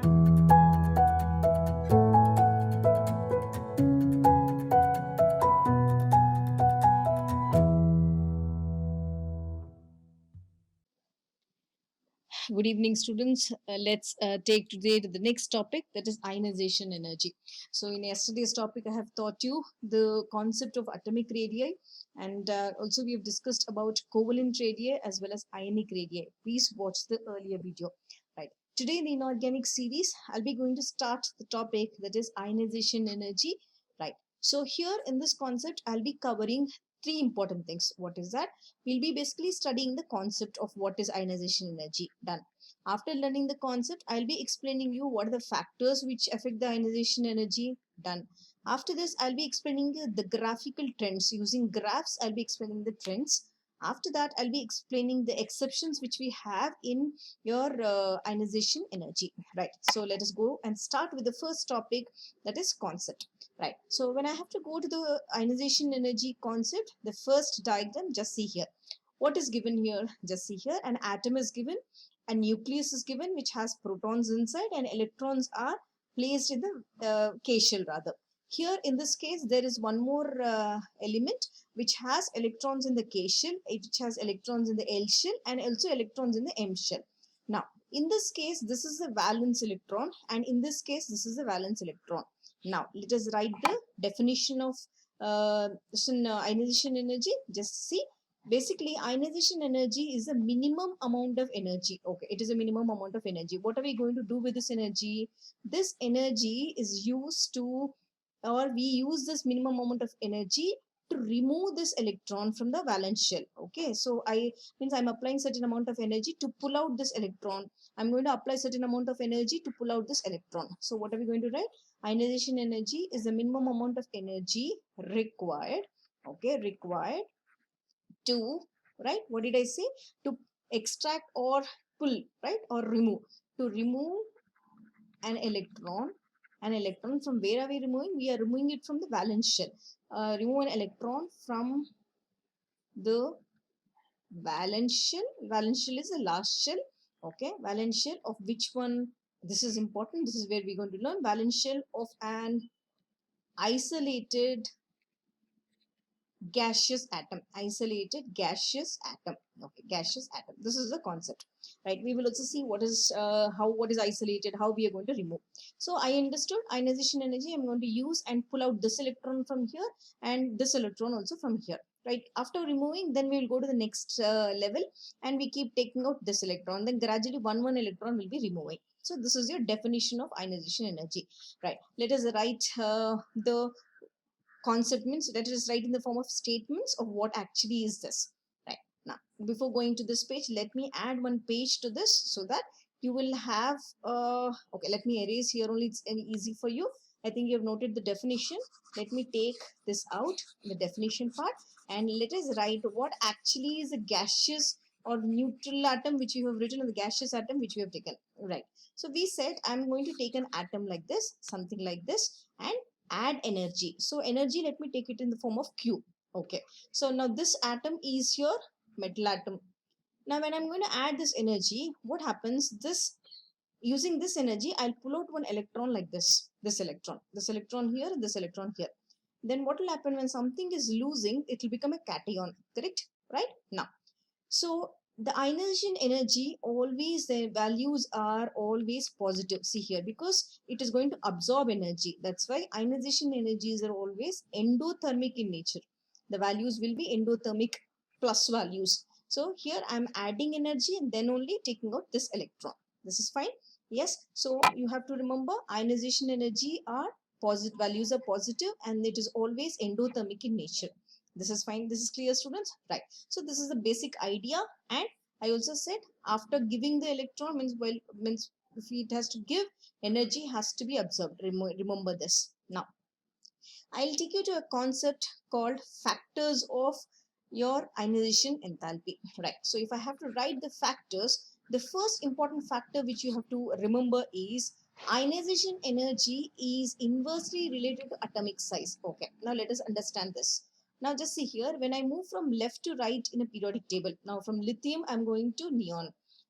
Good evening, students. Let's take today to the next topic, that is ionization energy. So, in yesterday's topic, I have taught you the concept of atomic radii, and also we have discussed about covalent radii as well as ionic radii. Please watch the earlier video. Right. Today, in the inorganic series, I'll be going to start the topic that is ionization energy. Right. So, here in this concept, I'll be covering three important things. What is that? We'll be basically studying the concept of what is ionization energy. Done. After learning the concept, I'll be explaining you what are the factors which affect the ionization energy. Done. After this, I'll be explaining you the graphical trends. Using graphs, I'll be explaining the trends. After that, I'll be explaining the exceptions which we have in your ionization energy. Right. So let us go and start with the first topic, that is concept. Right. So when I have to go to the ionization energy concept, the first diagram, just see here. What is given here? Just see here. An atom is given, a nucleus is given which has protons inside, and electrons are placed in the K shell rather. Here in this case, there is one more element which has electrons in the K shell, which has electrons in the L shell, and also electrons in the M shell. Now, in this case, this is the valence electron, and in this case, this is the valence electron. Now, let us write the definition of ionization energy. Just see. Basically, ionization energy is a minimum amount of energy. Okay, it is a minimum amount of energy. What are we going to do with this energy? This energy is used to, or we use this minimum amount of energy to remove this electron from the valence shell. Okay, so I'm applying certain amount of energy to pull out this electron. I'm going to apply certain amount of energy to pull out this electron. So what are we going to write? Ionization energy is the minimum amount of energy required. Okay, required to, right, what did I say, to extract or pull, right, or remove, to remove an electron from where are we removing? We are removing it from the valence shell. Remove an electron from the valence shell is the last shell. Okay, valence shell of which one? This is important, this is where we're going to learn. Valence shell of an isolated gaseous atom, isolated gaseous atom. Okay, gaseous atom, this is the concept, right? We will also see what is what is isolated, how we are going to remove. So I understood ionization energy I'm going to use and pull out this electron from here and this electron also from here, right? After removing, then we will go to the next level, and we keep taking out this electron, then gradually one electron will be removing. So this is your definition of ionization energy, right? Let us write the concept, means let us write in the form of statements of what actually is this. Right. Now, before going to this page, let me add one page to this so that you will have okay, let me erase here only, it's easy for you. I think you have noted the definition. Let me take this out, the definition part, and let us write what actually is a gaseous or neutral atom which you have written, in the gaseous atom which we have taken. Right. So we said I'm going to take an atom like this, something like this, and add energy. So energy, let me take it in the form of Q. Okay. So now this atom is your metal atom. Now when I'm going to add this energy, what happens? Using this energy, I'll pull out one electron like this. This electron here, this electron here. Then what will happen when something is losing? It will become a cation. Correct? Right? Now, so the ionization energy, always the values are always positive. See here, because it is going to absorb energy. That's why ionization energies are always endothermic in nature. The values will be endothermic plus values. So here I'm adding energy and then only taking out this electron. This is fine. Yes. So you have to remember ionization energy are positive, values are positive, and it is always endothermic in nature. This is fine. This is clear, students? Right. So this is the basic idea, and I also said after giving the electron means if it has to give, energy has to be absorbed. Remember this. Now I'll take you to a concept called factors of your ionization enthalpy. Right. So if I have to write the factors, the first important factor which you have to remember is ionization energy is inversely related to atomic size. Okay. Now let us understand this. Now just see here, when I move from left to right in a periodic table, now from lithium I'm going to neon.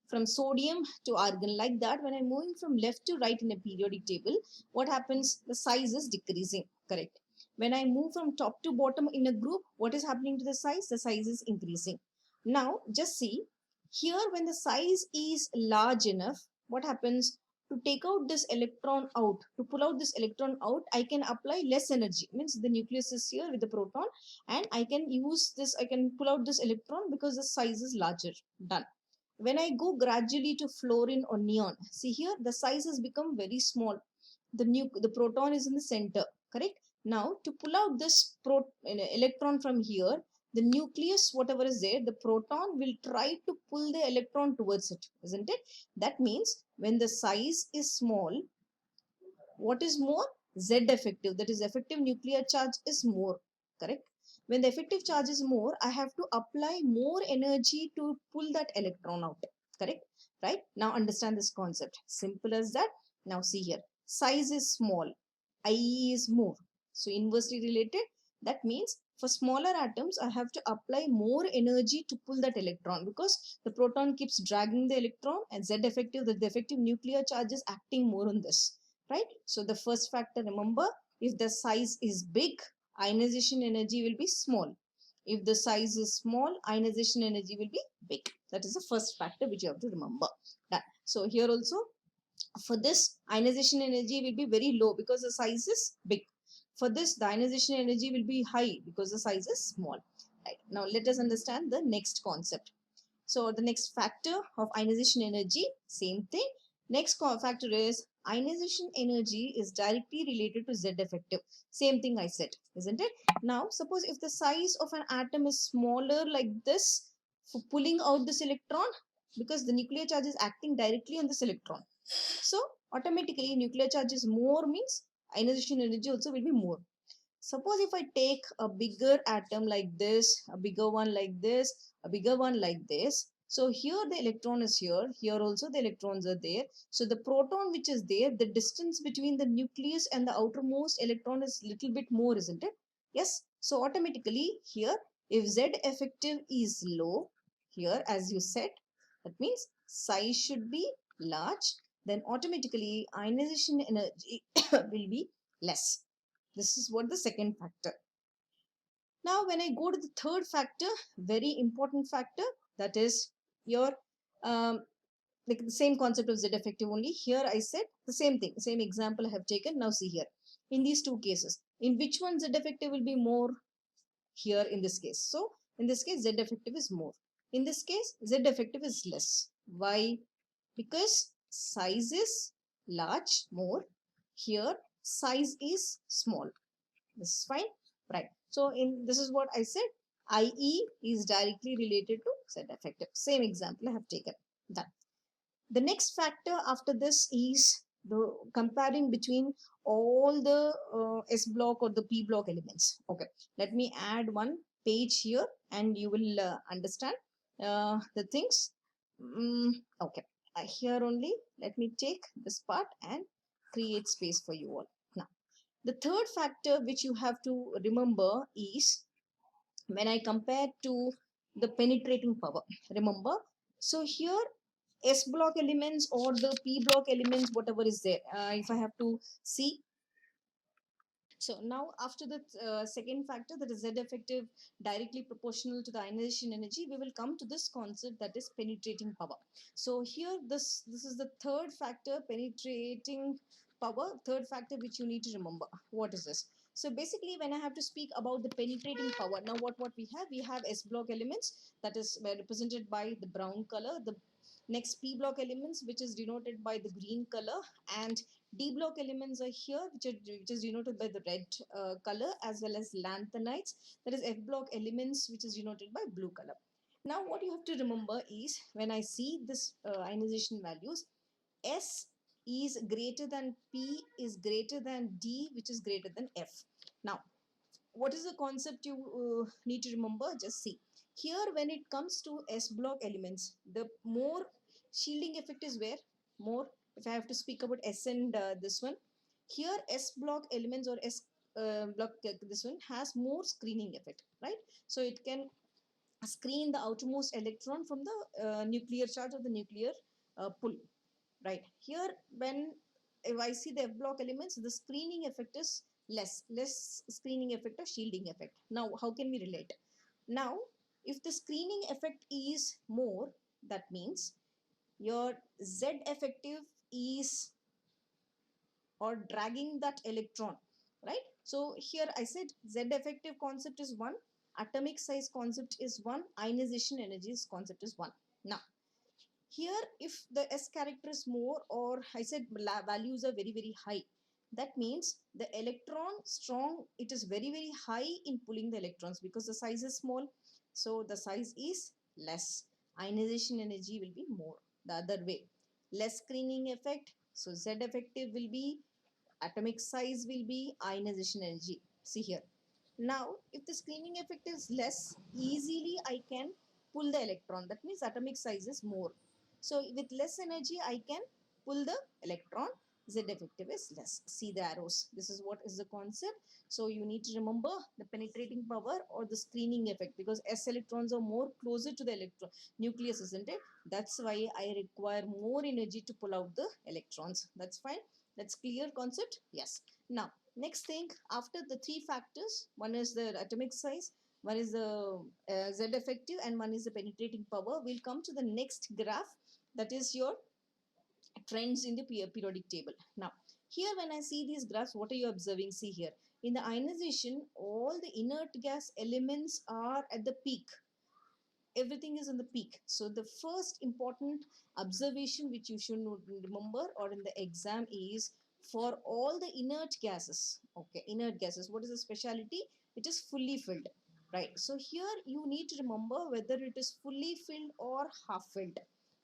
from sodium to argon. Like that, when I'm moving from left to right in a periodic table, what happens? The size is decreasing, correct? When I move from top to bottom in a group, what is happening to the size? The size is increasing. Now, just see here, when the size is large enough, what happens? To take out this electron out, to pull out this electron out, I can apply less energy. Means the nucleus is here with the proton, and I can use this, I can pull out this electron because the size is larger. Done. When I go gradually to fluorine or neon, see here the size has become very small. The proton is in the center, correct? Now to pull out this electron from here, the nucleus, whatever is there, the proton will try to pull the electron towards it, isn't it? That means when the size is small, what is more? Z effective, that is effective nuclear charge is more, correct? When the effective charge is more, I have to apply more energy to pull that electron out, correct? Right? Now understand this concept, simple as that. Now see here, size is small, IE is more, so inversely related. That means for smaller atoms, I have to apply more energy to pull that electron, because the proton keeps dragging the electron, and Z effective, the effective nuclear charge is acting more on this, right? So the first factor, remember, if the size is big, ionization energy will be small. If the size is small, ionization energy will be big. That is the first factor which you have to remember. That. So here also, for this, ionization energy will be very low because the size is big. For this, the ionization energy will be high because the size is small. Right. Now let us understand the next concept. So the next factor of ionization energy, same thing. Next factor is ionization energy is directly related to Z effective. Same thing I said, isn't it? Now, suppose if the size of an atom is smaller like this, for pulling out this electron, because the nuclear charge is acting directly on this electron. So automatically nuclear charge is more means ionization energy also will be more. Suppose if I take a bigger atom like this, a bigger one like this, a bigger one like this. So here the electron is here also the electrons are there. So the proton which is there, the distance between the nucleus and the outermost electron is little bit more, isn't it? Yes. So automatically here, if Z effective is low, here as you said, that means size should be large, then automatically ionization energy will be less. This is what the second factor. Now, when I go to the third factor, very important factor, that is your like the same concept of Z effective only. Here I said the same thing, same example I have taken. Now see here, in these two cases, in which one Z effective will be more? Here in this case. So in this case, Z effective is more. In this case, Z effective is less. Why? Because size is large, more. Here, size is small. This is fine, right? So in this is what I said, IE is directly related to Z effective. Same example I have taken. Done. The next factor after this is the comparing between all the S block or the P block elements. Okay, let me add one page here and you will understand the things. Okay, here only let me take this part and create space for you all. Now the third factor which you have to remember is when I compare to the penetrating power. Remember, so here S block elements or the P block elements, whatever is there, if I have to see. So now after the second factor, that is Z effective directly proportional to the ionization energy, we will come to this concept that is penetrating power. So here this is the third factor, penetrating power, third factor which you need to remember. What is this? So basically when I have to speak about the penetrating power, now what we have S block elements, that is represented by the brown color, the next P block elements which is denoted by the green color, and D block elements are here which is denoted by the red color, as well as lanthanides, that is F block elements which is denoted by blue color. Now what you have to remember is when I see this ionization values, S is greater than P is greater than D which is greater than F. Now what is the concept you need to remember? Just see here, when it comes to S block elements, the more shielding effect is where more. If I have to speak about S and this one, here S block elements or S block this one has more screening effect, right? So it can screen the outermost electron from the nuclear charge or the nuclear pull. Right here, when if I see the f block elements, the screening effect is less screening effect or shielding effect. Now how can we relate? Now if the screening effect is more, that means your z effective is or dragging that electron, right? So here I said z effective concept is 1, atomic size concept is 1, ionization energies concept is 1. Now here if the s character is more, or I said values are very high, that means the electron strong, it is very high in pulling the electrons because the size is small, so the size is less, ionization energy will be more. The other way, less screening effect, so z effective will be, atomic size will be, ionization energy. See here, now if the screening effect is less, easily I can pull the electron, that means atomic size is more. So with less energy, I can pull the electron. Z effective is less. See the arrows. This is what is the concept. So you need to remember the penetrating power or the screening effect, because S electrons are more closer to the electron nucleus, isn't it? That's why I require more energy to pull out the electrons. That's fine. That's clear concept. Yes. Now next thing, after the three factors, one is the atomic size, one is the Z effective, and one is the penetrating power. We'll come to the next graph, that is your trends in the periodic table. Now here when I see these graphs, what are you observing? See here, in the ionization, all the inert gas elements are at the peak, everything is in the peak. So the first important observation which you should remember or in the exam is, for all the inert gases, okay, inert gases, what is the speciality? It is fully filled, right? So here you need to remember whether it is fully filled or half filled,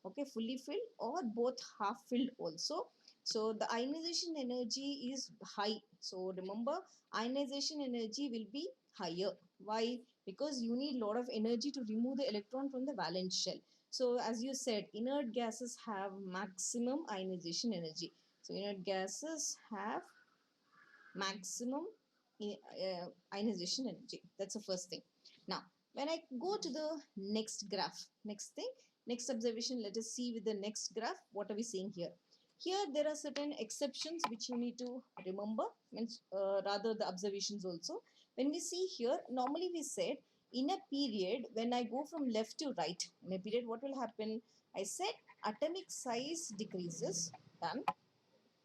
okay, fully filled or both half filled also. So the ionization energy is high, so remember ionization energy will be higher. Why? Because you need a lot of energy to remove the electron from the valence shell. So as you said, inert gases have maximum ionization energy. So inert gases have maximum ionization energy. That's the first thing. Now when I go to the next graph, next thing, next observation, let us see with the next graph what are we seeing here. Here there are certain exceptions which you need to remember, means rather the observations also. When we see here, normally we said in a period, when I go from left to right, in a period what will happen? I said atomic size decreases, done.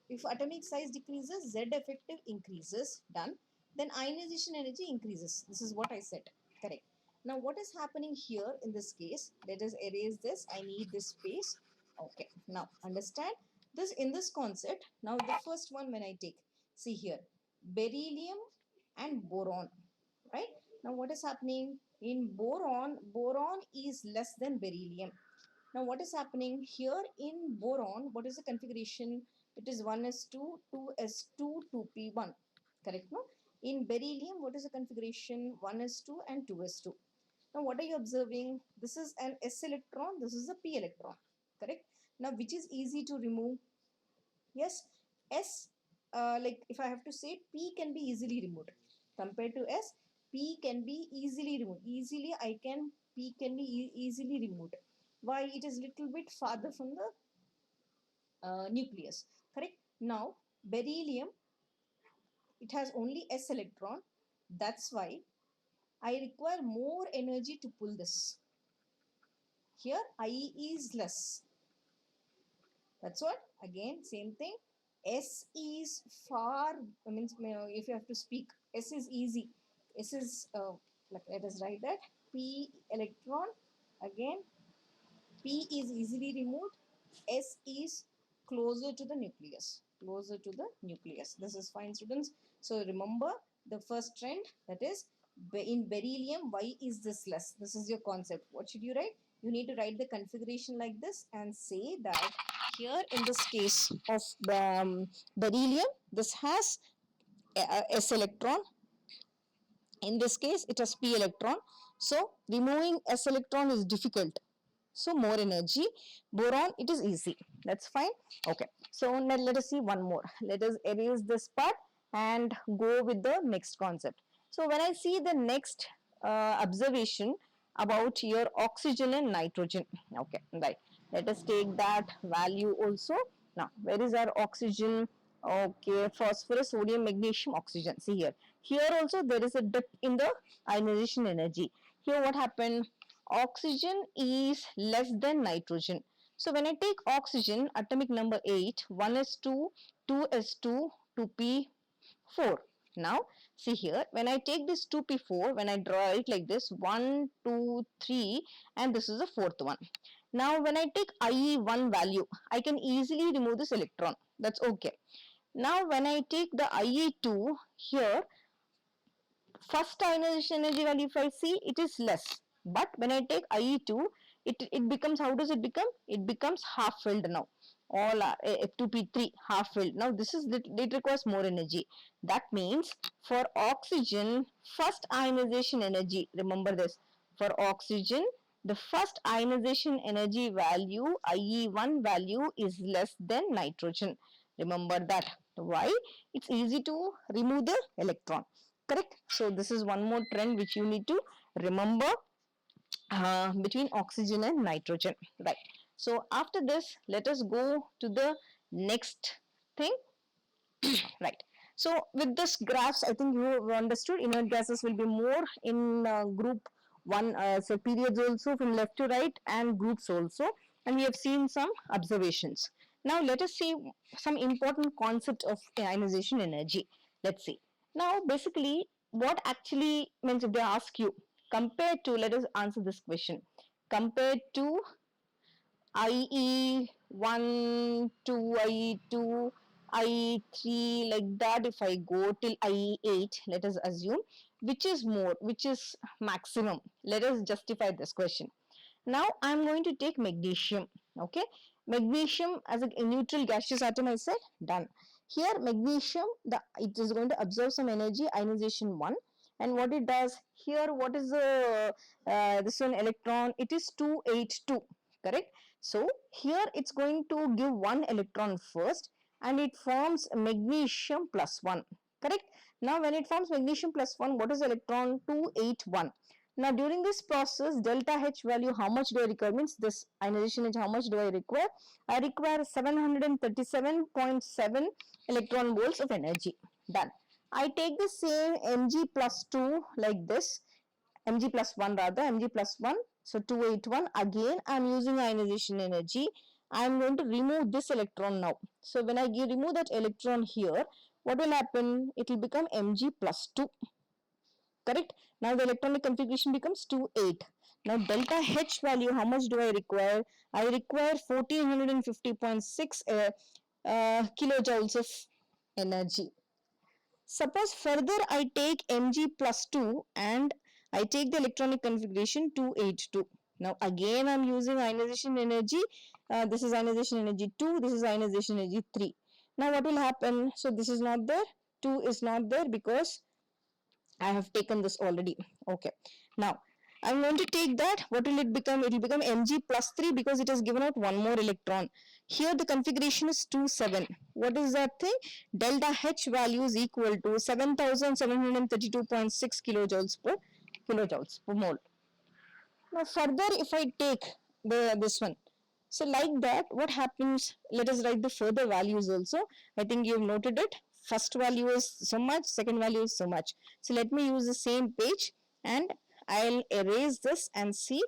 If atomic size decreases, Z effective increases, done. Then ionization energy increases. This is what I said, correct. Now what is happening here in this case? Let us erase this. I need this space. Okay, now understand this in this concept. Now the first one when I take, see here, beryllium and boron, right? Now what is happening? In boron, boron is less than beryllium. Now what is happening here in boron? What is the configuration? It is 1s2, 2s2, 2p1. Correct, no? In beryllium, what is the configuration? 1s2 and 2s2. Now what are you observing? This is an s electron, this is a p electron. Correct? Now which is easy to remove? Yes, S, like if I have to say, P can be easily removed. Compared to S, P can be easily removed. Easily I can, P can be easily removed. Why? It is little bit farther from the nucleus. Correct? Now, beryllium, it has only S electron. That's why I require more energy to pull this. Here, I is less. That's what, again, same thing. S is far, means if you have to speak, S is easy. S is, like, let us write that. P electron, again, P is easily removed. S is closer to the nucleus. Closer to the nucleus. This is fine, students. So remember the first trend, that is in beryllium, why is this less? This is your concept. What should you write? You need to write the configuration like this and say that here in this case of beryllium, this has S electron. In this case, it has p electron. So removing s electron is difficult. So more energy. Boron, it is easy. That's fine. Okay. So now let us see one more. Let us erase this part and go with the next concept. So when I see the next observation, about your oxygen and nitrogen. Okay, right. Let us take that value also. Now, where is our oxygen? Okay, phosphorus, sodium, magnesium, oxygen. See here. Here also there is a dip in the ionization energy. Here what happened? Oxygen is less than nitrogen. So when I take oxygen, atomic number 8, 1s2, 2s2, 2p4. Now, see here, when I take this 2p4, when I draw it like this, 1, 2, 3, and this is the fourth one. Now, when I take IE1 value, I can easily remove this electron. That's okay. Now, when I take the IE2, here, first ionization energy value, if I see, it is less. But when I take IE2, it becomes, how does it become? It becomes half filled now. All are F2P3 half filled. Now this is, it requires more energy. That means for oxygen, first ionization energy, remember this, for oxygen, the first ionization energy value, IE1 value, is less than nitrogen. Remember that. Why? It's easy to remove the electron. Correct? So this is one more trend which you need to remember between oxygen and nitrogen. Right. So after this, let us go to the next thing. Right. So with this graphs, I think you understood inert gases will be more in group 1, so periods also from left to right, and groups also, and we have seen some observations. Now let us see some important concept of ionization energy. Let's see. Now basically what actually means, if they ask you, compared to, let us answer this question, compared to IE1 to IE2, IE3, like that, if I go till IE8, let us assume, which is more, which is maximum? Let us justify this question. Now I am going to take magnesium. Okay, magnesium as a neutral gaseous atom, I said, done. Here magnesium, it is going to absorb some energy, ionization 1, and what it does here, what is the this one electron? It is 282, correct? So here it's going to give one electron first, and it forms magnesium plus 1, correct? Now when it forms magnesium plus 1, what is electron? 281. Now during this process, delta H value, how much do I require? Means this ionization H, how much do I require? I require 737.7 electron volts of energy. Done. I take the same Mg plus 2 like this, Mg plus 1 rather, Mg plus 1, so 281. Again I am using ionization energy. I am going to remove this electron now. So when I remove that electron here, what will happen? It will become Mg plus 2. Correct? Now the electronic configuration becomes 2, 8. Now delta H value, how much do I require? I require 1450.6 kilojoules of energy. Suppose further I take Mg plus 2 and I take the electronic configuration 282. Now again I am using ionization energy. This is ionization energy 2, this is ionization energy 3. Now what will happen? So this is not there, 2 is not there because I have taken this already. Okay. Now, I'm going to take that. What will it become? It will become Mg plus 3 because it has given out one more electron. Here the configuration is 2, 7. What is that thing? Delta H value is equal to 7732.6 kilojoules per mole. Now, further, if I take this one, so like that, what happens? Let us write the further values also. I think you've noted it. First value is so much, second value is so much. So let me use the same page and I'll erase this and see.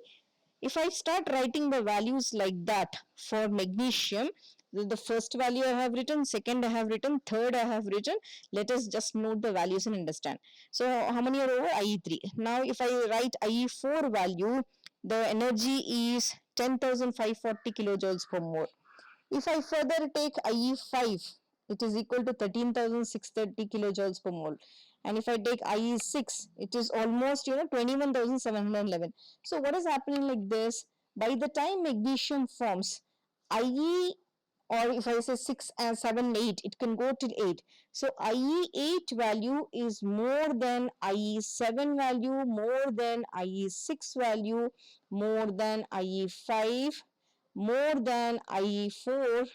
If I start writing the values like that for magnesium, the first value I have written, second I have written, third I have written. Let us just note the values and understand. So how many are over? IE3. Now if I write IE4 value, the energy is 10,540 kilojoules per mole. If I further take IE5, it is equal to 13,630 kilojoules per mole. And if I take IE6, it is almost 21,711. So what is happening like this? By the time magnesium forms, IE, or if I say 6 and 7, 8, it can go till 8. So IE8 value is more than IE7 value, more than IE6 value, more than IE5, more than IE4,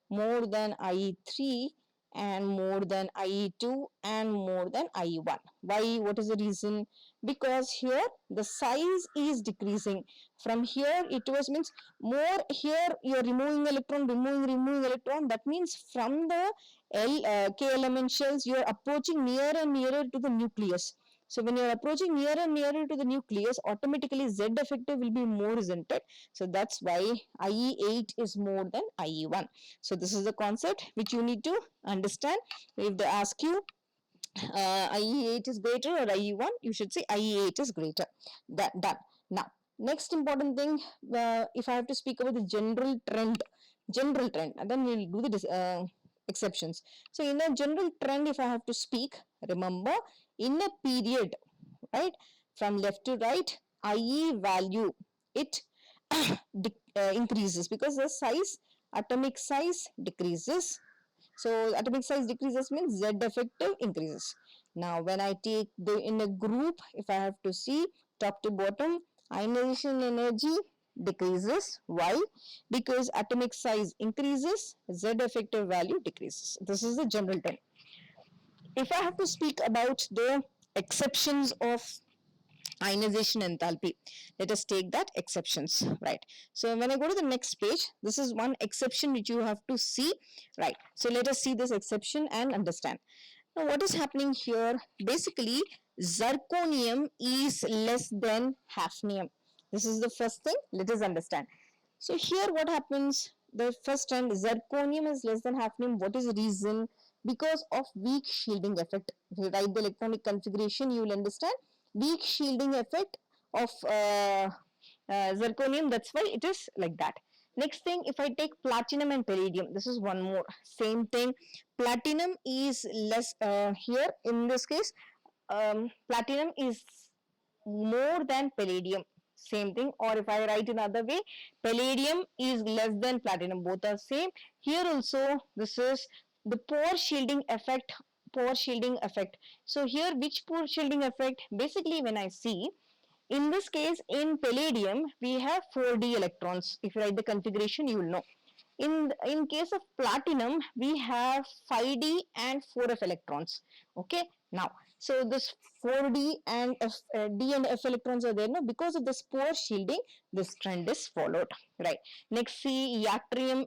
more than IE3, and more than IE2 and more than IE1. Why? What is the reason? Because here the size is decreasing. From here it was means more, here you are removing electron, removing electron. That means from the K element shells you are approaching nearer and nearer to the nucleus. So when you are approaching nearer and nearer to the nucleus, automatically Z effective will be more, isn't it? So that's why IE8 is more than IE1. So this is the concept which you need to understand. If they ask you IE8 is greater or IE1, you should say IE8 is greater. That done. Now, next important thing, if I have to speak about the general trend, and then we'll do the exceptions. So in a general trend, if I have to speak, remember in a period, right, from left to right, IE value, it increases because the size, atomic size decreases. So atomic size decreases means Z effective increases. Now when I take the in a group, if I have to see top to bottom, ionization energy decreases. Why? Because atomic size increases, Z effective value decreases. This is the general trend. If I have to speak about the exceptions of ionization enthalpy, let us take that exceptions, right? So when I go to the next page, this is one exception which you have to see, right? So let us see this exception and understand. Now what is happening here? Basically zirconium is less than hafnium. This is the first thing, let us understand. So here what happens, the first trend, zirconium is less than hafnium. What is the reason? Because of weak shielding effect. If you write the electronic configuration, you will understand weak shielding effect of zirconium. That's why it is like that. Next thing, if I take platinum and palladium, this is one more same thing. Platinum is less here in this case. Platinum is more than palladium, same thing. Or if I write another way, palladium is less than platinum, both are same. Here also this is the pore shielding effect, so here which pore shielding effect? Basically when I see, in this case in palladium we have 4d electrons. If you write the configuration you will know. In case of platinum we have 5d and 4f electrons. Okay, now so this 4d and d and f electrons are there now. Because of the pore shielding, this trend is followed, right? Next, see yttrium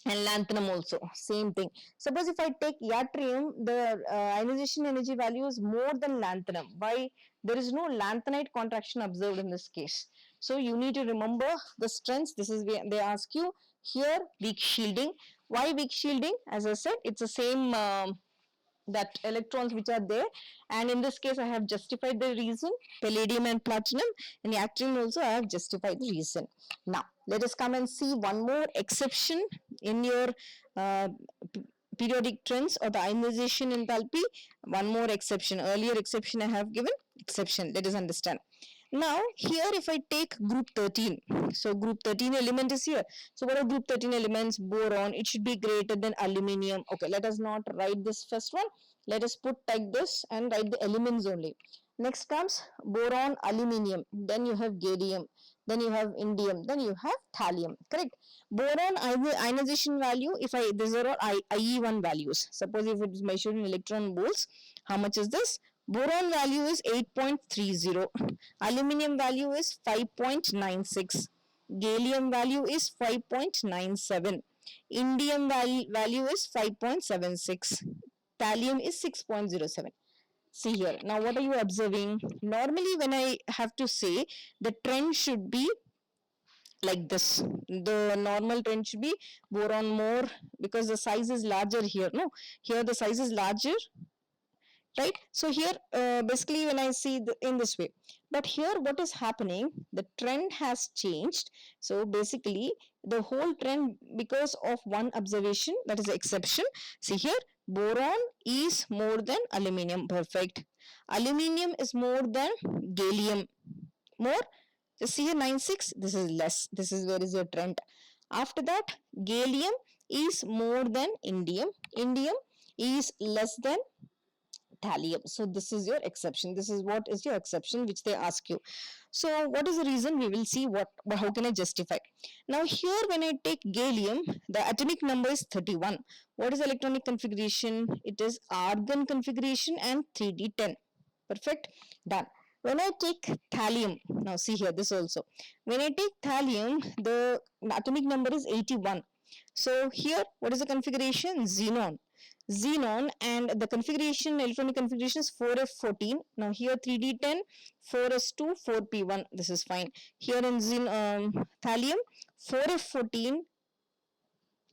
and lanthanum also, same thing. Suppose if I take yttrium, the ionization energy value is more than lanthanum. Why? There is no lanthanide contraction observed in this case. So you need to remember the strengths. This is where they ask you here, weak shielding. Why weak shielding? As I said, it's the same that electrons which are there, and in this case I have justified the reason, palladium and platinum, and yttrium also I have justified the reason. Now let us come and see one more exception in your uh, periodic trends or the ionization enthalpy. One more exception, earlier exception I have given, exception, let us understand. Now here if I take group 13, so group 13 element is here. So what are group 13 elements? Boron, it should be greater than aluminium. Okay, let us not write this first one, let us put like this and write the elements only. Next comes boron, aluminium, then you have gallium, then you have indium, then you have thallium, correct? Boron ionization value, if I, these are all IE1 values. Suppose if it is measured in electron volts, how much is this? Boron value is 8.30, aluminium value is 5.96, gallium value is 5.97, indium value is 5.76, thallium is 6.07. See here, now what are you observing? Normally when I have to say, the trend should be like this. The normal trend should be boron more, because the size is larger here. No, here the size is larger, right? So here basically when I see in this way, but here what is happening, the trend has changed. So basically the whole trend, because of one observation, that is the exception. See here, boron is more than aluminium, perfect. Aluminium is more than gallium, more. Just see here 96, this is less, this is where is your trend. After that, gallium is more than indium, indium is less than thallium. So this is your exception. This is what is your exception which they ask you. So what is the reason? We will see how can I justify. Now here when I take gallium, the atomic number is 31. What is electronic configuration? It is argon configuration and 3d10. Perfect. Done. When I take thallium, now see here this also. When I take thallium, the atomic number is 81. So here what is the configuration? Xenon. Xenon, and the configuration, electronic configuration is 4f14. Now here 3d10, 4s2, 4p1. This is fine. Here in thallium, 4f14.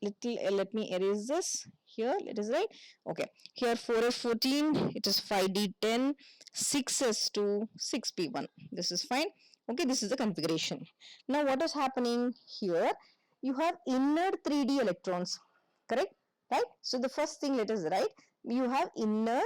Let me erase this. Here it is right. Okay. Here 4f14. It is 5d10, 6s2, 6p1. This is fine. Okay. This is the configuration. Now what is happening here? You have inner 3d electrons. Correct? Right? So the first thing let us write, you have inner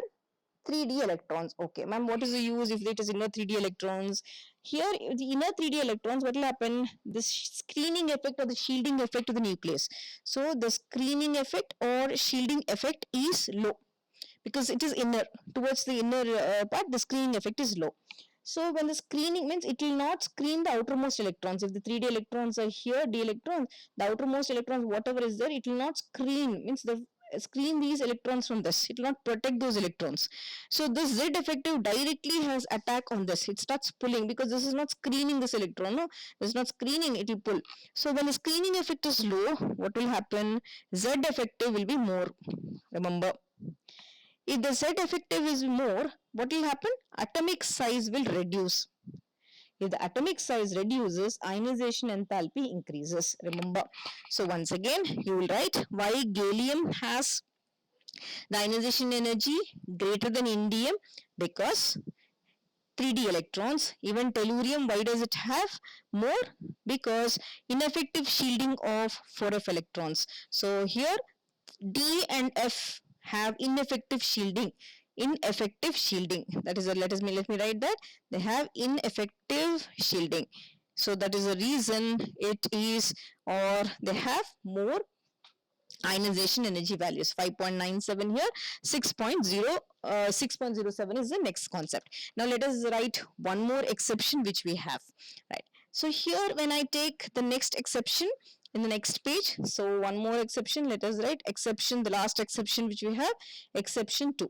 3d electrons. Okay, ma'am, what is the use if it is inner 3d electrons? Here, the inner 3d electrons, what will happen? The screening effect or the shielding effect to the nucleus. So the screening effect or shielding effect is low because it is inner. Towards the inner part, the screening effect is low. So when the screening means, it will not screen the outermost electrons. If the 3d electrons are here, d electrons, the outermost electrons, whatever is there, it will not screen, means the screen these electrons from this. It will not protect those electrons. So this Z effective directly has attack on this. It starts pulling because this is not screening this electron. No, this is not screening, it will pull. So when the screening effect is low, what will happen? Z effective will be more. Remember, if the Z effective is more, what will happen? Atomic size will reduce. If the atomic size reduces, ionization enthalpy increases. Remember. So once again, you will write why gallium has the ionization energy greater than indium, because 3d electrons. Even tellurium, why does it have more? Because ineffective shielding of 4f electrons. So here D and F have ineffective shielding. Ineffective shielding. That is let me write that. They have ineffective shielding. So that is the reason it is, or they have more ionization energy values. 5.97 here, 6.07 is the next concept. Now let us write one more exception which we have, right? So here when I take the next exception in the next page, so one more exception, let us write exception, the last exception which we have, exception 2.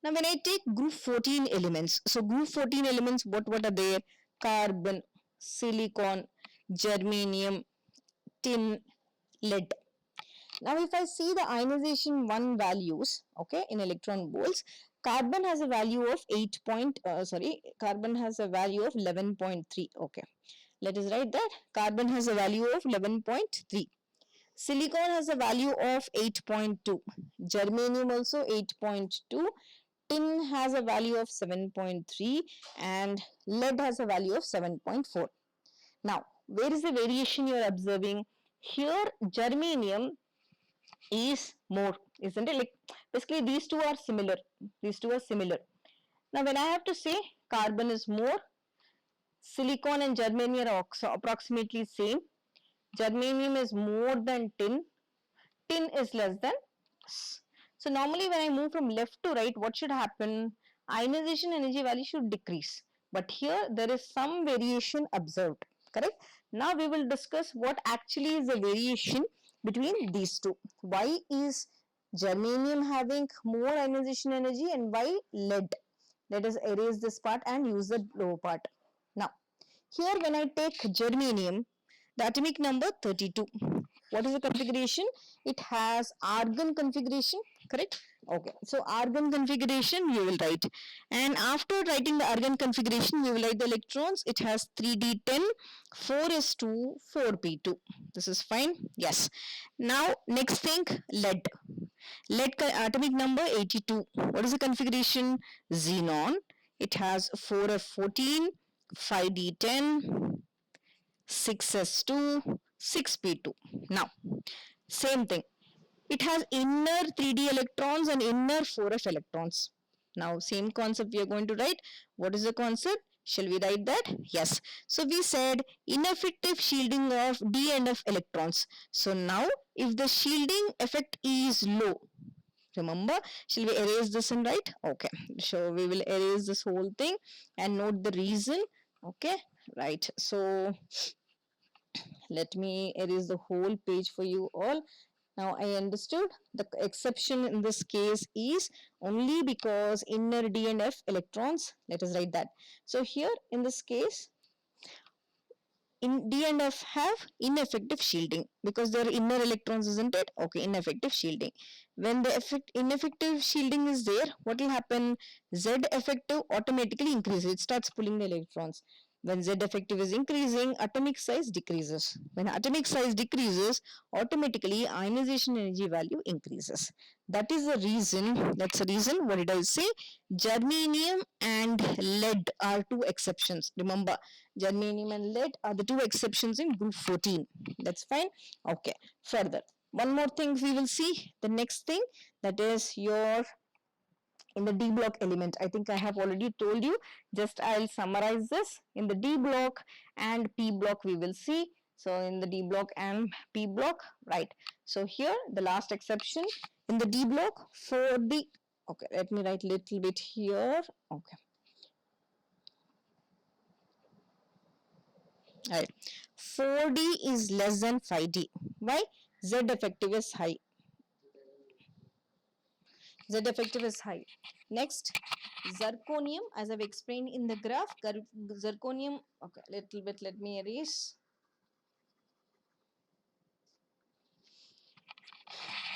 Now when I take group 14 elements, so group 14 elements, what are there? Carbon, silicon, germanium, tin, lead. Now if I see the ionization 1 values, okay, in electron volts, carbon has a value of carbon has a value of 11.3. Okay, let us write that. Carbon has a value of 11.3. Silicon has a value of 8.2. Germanium also 8.2. Tin has a value of 7.3 and lead has a value of 7.4. Now, where is the variation you are observing? Here, germanium is more, isn't it? Like basically these two are similar. Now when I have to say carbon is more, silicon and germanium are approximately same. Germanium is more than tin is less than. So normally when I move from left to right, what should happen? Ionization energy value should decrease, but here there is some variation observed, correct? Now we will discuss what actually is the variation between these two. Why is germanium having more ionization energy and why lead? Let us erase this part and use the lower part. Now here when I take germanium, the atomic number 32. What is the configuration? It has argon configuration, correct? Okay, so argon configuration you will write, and after writing the argon configuration you will write the electrons. It has 3d10, 4s2, 4p2. This is fine. Yes. Now next thing, lead. Lead atomic number 82. What is the configuration? Xenon. It has 4f14, 5d10, 6s2, 6p2. Now, same thing. It has inner 3d electrons and inner 4f electrons. Now, same concept we are going to write. What is the concept? Shall we write that? Yes. So, we said ineffective shielding of d and f electrons. So, now if the shielding effect is low, Remember, shall we erase this and write? Okay, so we will erase this whole thing and note the reason. Okay, right. So let me erase the whole page for you all. Now I understood the exception in this case is only because inner D and F electrons. Let us write that. So here in this case, in D and F have ineffective shielding because they're inner electrons, isn't it? Okay, ineffective shielding. When the ineffective shielding is there, what will happen? Z effective automatically increases. It starts pulling the electrons. When Z effective is increasing, atomic size decreases. When atomic size decreases, automatically ionization energy value increases. That is the reason. That's the reason. What did I say? Germanium and lead are two exceptions. Remember, germanium and lead are the two exceptions in group 14. That's fine. Okay, further, one more thing we will see. The next thing, that is your in the D block element. I think I have already told you. Just I'll summarize this. In the D block and P block we will see. So in the D block and P block, right. So here the last exception in the D block for the, okay, let me write little bit here. Okay. Right. 4D is less than 5D. Why? Z effective is high. Z effective is high. Next, zirconium, as I've explained in the graph, zirconium, okay, little bit, let me erase.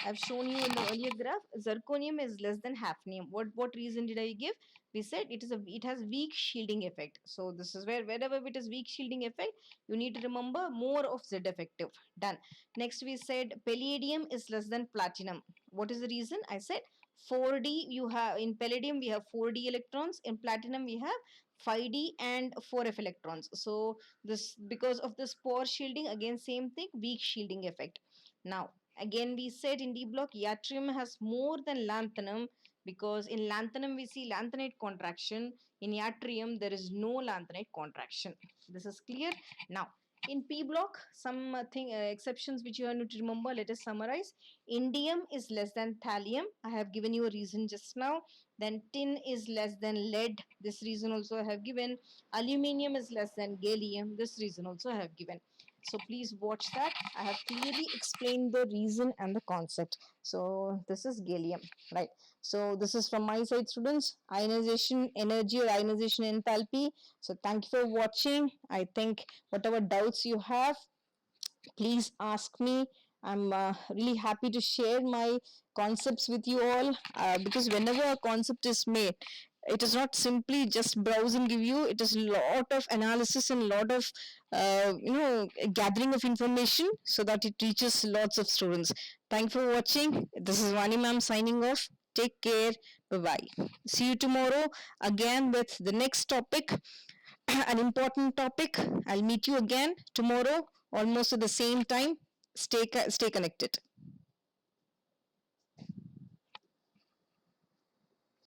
I've shown you in the earlier graph, zirconium is less than hafnium. What reason did I give? We said it has weak shielding effect. So this is where wherever it is weak shielding effect, you need to remember more of Z effective. Done. Next we said palladium is less than platinum. What is the reason? I said 4D, you have in palladium we have 4D electrons, in platinum we have 5D and 4F electrons. So this, because of this poor shielding, again same thing, weak shielding effect. Now again we said in D block yttrium has more than lanthanum, because in lanthanum we see lanthanide contraction, in yttrium there is no lanthanide contraction. This is clear. Now in P block, some exceptions which you have to remember. Let us summarize. Indium is less than thallium. I have given you a reason just now. Then tin is less than lead. This reason also I have given. Aluminium is less than gallium. This reason also I have given. So please watch that. I have clearly explained the reason and the concept. So this is gallium, right? So this is from my side, students. Ionization energy or ionization enthalpy. So thank you for watching. I think whatever doubts you have, please ask me. I'm really happy to share my concepts with you all, because whenever a concept is made, it is not simply just browse and give you. It is a lot of analysis and lot of gathering of information so that it reaches lots of students. Thank you for watching. This is Vani ma'am signing off. Take care. Bye bye. See you tomorrow again with the next topic, an important topic. I'll meet you again tomorrow almost at the same time. Stay connected.